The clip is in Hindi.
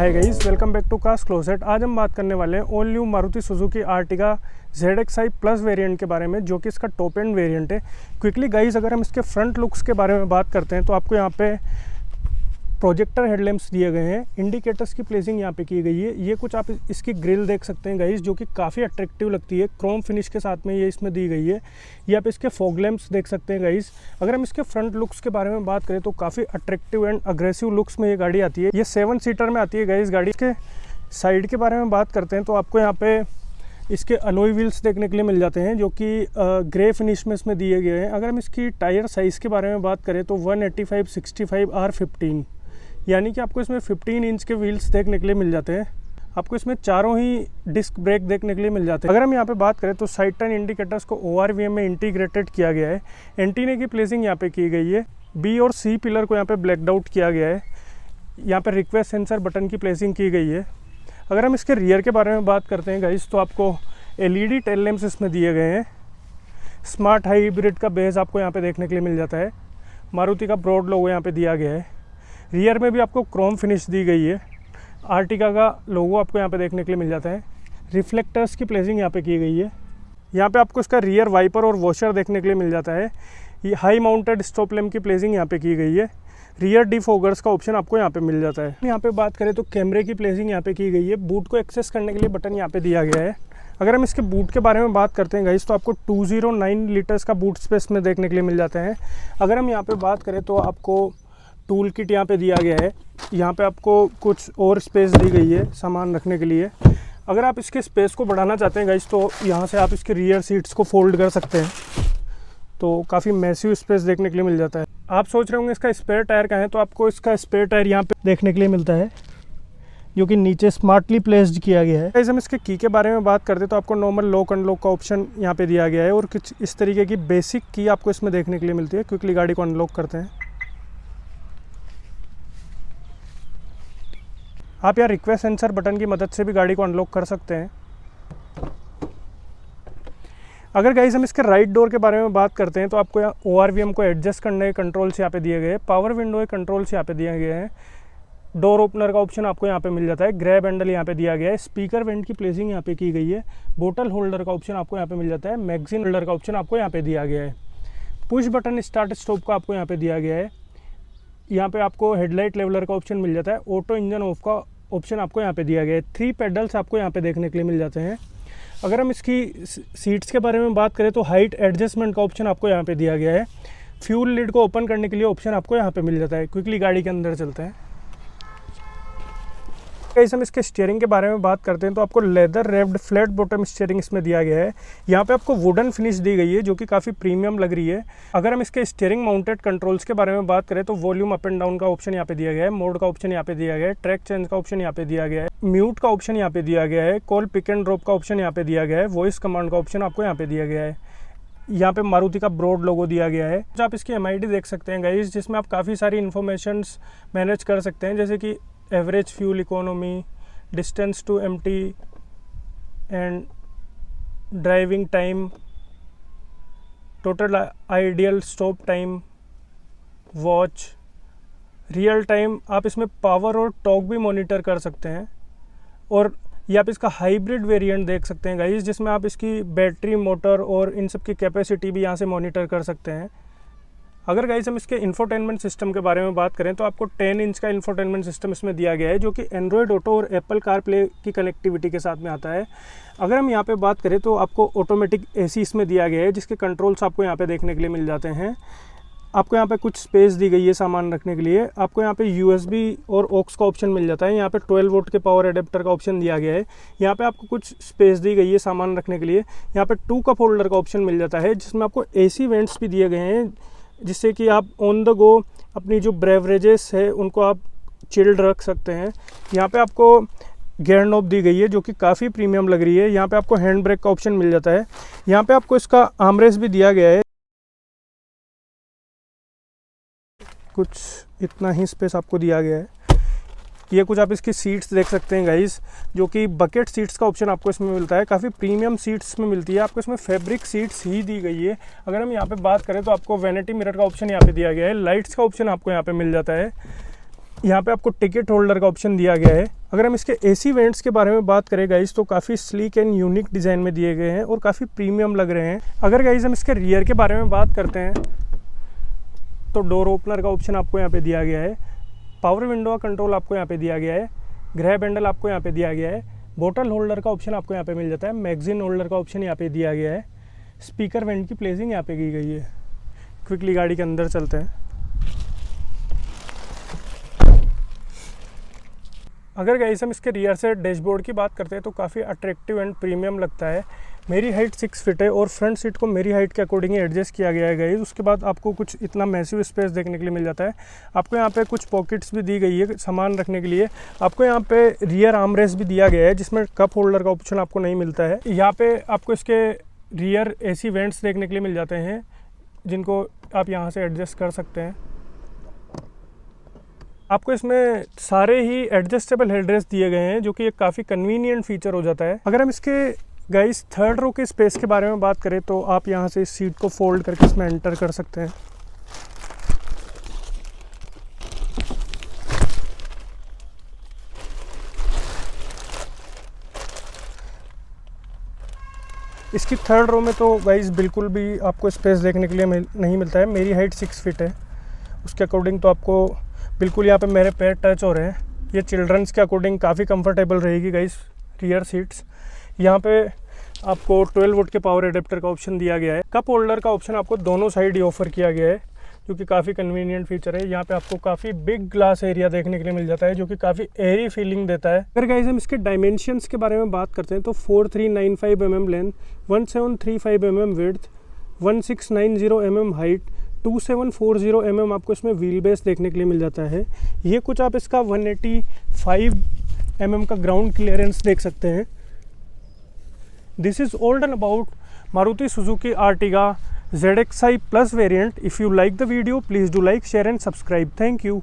Hi guys, welcome back to cars closet. आज हम बात करने वाले हैं ऑल न्यू Maruti Suzuki Ertiga ZXi plus variant के बारे में, जो कि इसका टॉप एंड वेरिएंट है। क्विकली गाइस, अगर हम इसके फ्रंट लुक्स के बारे में बात करते हैं तो आपको यहाँ पे प्रोजेक्टर हेडलैम्प्स दिए गए हैं, इंडिकेटर्स की प्लेसिंग यहाँ पे की गई है। ये कुछ आप इसकी ग्रिल देख सकते हैं गाइस, जो कि काफ़ी अट्रैक्टिव लगती है, क्रोम फिनिश के साथ में ये इसमें दी गई है। ये आप इसके फॉग लैम्प्स देख सकते हैं गाइस। अगर हम इसके फ्रंट लुक्स के बारे में बात करें तो काफ़ी अट्रैक्टिव एंड अग्रेसिव लुक्स में ये गाड़ी आती है। ये 7 सीटर में आती है गाइस गाड़ी। के साइड के बारे में बात करते हैं तो आपको यहाँ पे इसके अलॉय व्हील्स देखने के लिए मिल जाते हैं, जो कि ग्रे फिनिश में इसमें दिए गए हैं। अगर हम इसकी टायर साइज़ के बारे में बात करें तो 185/65 R15, यानी कि आपको इसमें 15 इंच के व्हील्स देखने के लिए मिल जाते हैं। आपको इसमें चारों ही डिस्क ब्रेक देखने के लिए मिल जाते हैं। अगर हम यहाँ पे बात करें तो साइड टर्न इंडिकेटर्स को ORVM में इंटीग्रेटेड किया गया है। एंटीने की प्लेसिंग यहाँ पे की गई है। B और C पिलर को यहाँ पे ब्लैकड आउट किया गया है। यहाँ पे रिक्वेस्ट सेंसर बटन की प्लेसिंग की गई है। अगर हम इसके रियर के बारे में बात करते हैं गाइस तो आपको LED टेल लैंप्स इसमें दिए गए हैं। स्मार्ट हाइब्रिड का बेस आपको यहाँ पे देखने के लिए मिल जाता है। मारुति का ब्रॉड लोगो यहाँ पे दिया गया है। रियर में भी आपको क्रोम फिनिश दी गई है। आर्टिगा का लोगो आपको यहाँ पे देखने के लिए मिल जाता है। रिफ्लेक्टर्स की प्लेसिंग यहाँ पे की गई है। यहाँ पे आपको इसका रियर वाइपर और वॉशर देखने के लिए मिल जाता है। ये हाई माउंटेड स्टॉप लैम्प की प्लेसिंग यहाँ पे की गई है। रियर डिफोगर्स का ऑप्शन आपको यहाँ पे मिल जाता है। यहाँ पे बात करें तो कैमरे की प्लेसिंग यहाँ पे की गई है। बूट को एक्सेस करने के लिए बटन यहाँ पे दिया गया है। अगर हम इसके बूट के बारे में बात करते हैं गाइस तो आपको 209 लीटर्स का बूट स्पेस में देखने के लिए मिल जाता है। अगर हम यहाँ पे बात करें तो आपको टूल किट यहाँ पे दिया गया है। यहाँ पे आपको कुछ और स्पेस दी गई है सामान रखने के लिए। अगर आप इसके स्पेस को बढ़ाना चाहते हैं गाइस तो यहाँ से आप इसके रियर सीट्स को फोल्ड कर सकते हैं, तो काफ़ी मैसिव स्पेस देखने के लिए मिल जाता है। आप सोच रहे होंगे इसका स्पेयर टायर कहाँ है, तो आपको इसका स्पेयर टायर यहाँ पे देखने के लिए मिलता है, जो कि नीचे स्मार्टली प्लेस्ड किया गया है। गाइस, हम इसके की के बारे में बात करते हैं तो आपको नॉर्मल लॉक अनलॉक का ऑप्शन यहाँ पे दिया गया है और कुछ इस तरीके की बेसिक की आपको इसमें देखने के लिए मिलती है। क्विकली गाड़ी को अनलॉक करते हैं। आप यहाँ रिक्वेस्ट सेंसर बटन की मदद से भी गाड़ी को अनलॉक कर सकते हैं। अगर गाइस हम इसके राइट डोर के बारे में बात करते हैं तो आपको यहाँ ORVM को एडजस्ट करने के कंट्रोल्स यहाँ पे दिए गए हैं। पावर विंडो के कंट्रोल्स यहाँ पे दिए गए हैं। डोर ओपनर का ऑप्शन आपको यहाँ पे मिल जाता है। ग्रैब हैंडल यहाँ पे दिया गया है। स्पीकर वेंट की प्लेसिंग यहाँ पे की गई है। बोतल होल्डर का ऑप्शन आपको यहाँ पे मिल जाता है। मैगजीन होल्डर का ऑप्शन आपको यहाँ पे दिया गया है। पुश बटन स्टार्ट स्टॉप का आपको यहाँ पे दिया गया है। यहाँ पे आपको हेडलाइट लेवलर का ऑप्शन मिल जाता है। ऑटो इंजन ऑफ का ऑप्शन आपको यहाँ पे दिया गया है। 3 पेडल्स आपको यहाँ पे देखने के लिए मिल जाते हैं। अगर हम इसकी सीट्स के बारे में बात करें तो हाइट एडजस्टमेंट का ऑप्शन आपको यहाँ पे दिया गया है। फ्यूल लिड को ओपन करने के लिए ऑप्शन आपको यहाँ पे मिल जाता है। क्विकली गाड़ी के अंदर चलते हैं। गाइस, हम इसके स्टीयरिंग के बारे में बात करते हैं तो आपको लेदर रेव्ड फ्लैट बॉटम स्टीयरिंग इसमें दिया गया है। यहाँ पे आपको वुडन फिनिश दी गई है, जो कि काफ़ी प्रीमियम लग रही है। अगर हम इसके स्टीयरिंग माउंटेड कंट्रोल्स के बारे में बात करें तो वॉल्यूम अप एंड डाउन का ऑप्शन यहाँ पे दिया गया है। मोड का ऑप्शन यहाँ पे दिया गया है। ट्रैक चेंज का ऑप्शन यहाँ पे दिया गया है। म्यूट का ऑप्शन यहाँ पे दिया गया है। कॉल पिक एंड ड्रॉप का ऑप्शन यहाँ पे दिया गया है। वॉइस कमांड का ऑप्शन आपको यहाँ पे दिया गया है। यहाँ पे मारुति का ब्रॉड लोगो दिया गया है। तो आप इसकी MID देख सकते हैं गाइस, जिसमें आप काफ़ी सारी इन्फॉर्मेशंस मैनेज कर सकते हैं, जैसे कि average fuel economy, distance to empty and driving time, total ideal stop time, watch, real time. आप इसमें पावर और टॉर्क भी मॉनिटर कर सकते हैं। और ये आप इसका हाइब्रिड वेरिएंट देख सकते हैं गाइस, जिसमें आप इसकी बैटरी, मोटर और इन सब की कैपेसिटी भी यहाँ से मॉनिटर कर सकते हैं। अगर गाइस हम इसके इंफोटेनमेंट सिस्टम के बारे में बात करें तो आपको 10 इंच का इंफोटेनमेंट सिस्टम इसमें दिया गया है, जो कि एंड्रॉयड ऑटो और एप्पल कारप्ले की कनेक्टिविटी के साथ में आता है। अगर हम यहाँ पे बात करें तो आपको ऑटोमेटिक AC इसमें दिया गया है, जिसके कंट्रोल्स आपको यहाँ पे देखने के लिए मिल जाते हैं। आपको यहाँ पे कुछ स्पेस दी गई है सामान रखने के लिए। आपको यहाँ पे USB और ऑक्स का ऑप्शन मिल जाता है। यहाँ पे 12 वोल्ट के पावर एडेप्टर का ऑप्शन दिया गया है। यहाँ पे आपको कुछ स्पेस दी गई है सामान रखने के लिए। यहाँ पे 2 कप होल्डर का ऑप्शन मिल जाता है, जिसमें आपको AC वेंट्स भी दिए गए हैं, जिससे कि आप ऑन द गो अपनी जो ब्रेवरेजेस है उनको आप चिल्ड रख सकते हैं। यहाँ पे आपको गियर नॉब दी गई है, जो कि काफ़ी प्रीमियम लग रही है। यहाँ पे आपको हैंड ब्रेक का ऑप्शन मिल जाता है। यहाँ पे आपको इसका आर्मरेस्ट भी दिया गया है। कुछ इतना ही स्पेस आपको दिया गया है। ये कुछ आप इसकी सीट्स देख सकते हैं गाइस, जो कि बकेट सीट्स का ऑप्शन आपको इसमें मिलता है। काफ़ी प्रीमियम सीट्स में मिलती है। आपको इसमें फैब्रिक सीट्स ही दी गई है। अगर हम यहाँ पे बात करें तो आपको वैनिटी मिरर का ऑप्शन यहाँ पे दिया गया है। लाइट्स का ऑप्शन आपको यहाँ पे मिल जाता है। यहाँ पे आपको टिकट होल्डर का ऑप्शन दिया गया है। अगर हम इसके एसी वेंट्स के बारे में बात करें गाइस तो काफ़ी स्लीक एंड यूनिक डिज़ाइन में दिए गए हैं और काफ़ी प्रीमियम लग रहे हैं। अगर गाइस हम इसके रियर के बारे में बात करते हैं तो डोर ओपनर का ऑप्शन आपको यहाँ पे दिया गया है, पावर विंडो का कंट्रोल आपको यहाँ पे दिया गया है, ग्रैब हैंडल आपको यहाँ पे दिया गया है, बोतल होल्डर का ऑप्शन आपको यहाँ पे मिल जाता है, मैगजीन होल्डर का ऑप्शन यहाँ पे दिया गया है, स्पीकर वेंट की प्लेसिंग यहाँ पे की गई है। क्विकली गाड़ी के अंदर चलते हैं। अगर गाइस हम इसके रियर से डैशबोर्ड की बात करते हैं तो काफ़ी अट्रैक्टिव एंड प्रीमियम लगता है। मेरी हाइट 6 फीट है और फ्रंट सीट को मेरी हाइट के अकॉर्डिंग एडजस्ट किया गया है गाइस। उसके बाद आपको कुछ इतना मैसिव स्पेस देखने के लिए मिल जाता है। आपको यहाँ पे कुछ पॉकेट्स भी दी गई है सामान रखने के लिए। आपको यहाँ पे रियर आर्मरेस्ट भी दिया गया है जिसमें कप होल्डर का ऑप्शन आपको नहीं मिलता है। यहाँ पे आपको इसके रियर एसी वेंट्स देखने के लिए मिल जाते हैं जिनको आप यहाँ से एडजस्ट कर सकते हैं। आपको इसमें सारे ही एडजस्टेबल हेडरेस्ट दिए गए हैं जो कि एक काफ़ी कन्वीनियंट फीचर हो जाता है। अगर हम इसके गाइस थर्ड रो के स्पेस के बारे में बात करें तो आप यहाँ से इस सीट को फोल्ड करके इसमें एंटर कर सकते हैं। इसकी थर्ड रो में तो गाइस बिल्कुल भी आपको स्पेस देखने के लिए नहीं मिलता है। मेरी हाइट 6 फीट है, उसके अकॉर्डिंग तो आपको बिल्कुल यहाँ पे मेरे पैर टच हो रहे हैं। ये चिल्ड्रंस के अकॉर्डिंग काफ़ी कंफर्टेबल रहेगी गाइस रियर सीट्स। यहाँ पे आपको 12 वोल्ट के पावर एडेप्टर का ऑप्शन दिया गया है। कप होल्डर का ऑप्शन आपको दोनों साइड ही ऑफर किया गया है जो कि काफ़ी कन्वीनियंट फीचर है। यहाँ पे आपको काफ़ी बिग ग्लास एरिया देखने के लिए मिल जाता है जो कि काफ़ी एयरी फीलिंग देता है। अगर गाइस हम इसके डायमेंशंस के बारे में बात करते हैं तो 4395 mm length, 1735 mm width, 1690 mm height, 2740 mm आपको इसमें व्हील बेस देखने के लिए मिल जाता है। ये कुछ आप इसका 185 mm का ग्राउंड क्लियरेंस देख सकते हैं। This is all done about Maruti Suzuki Ertiga ZXi Plus variant. If you like the video, please do like, share and subscribe. Thank you.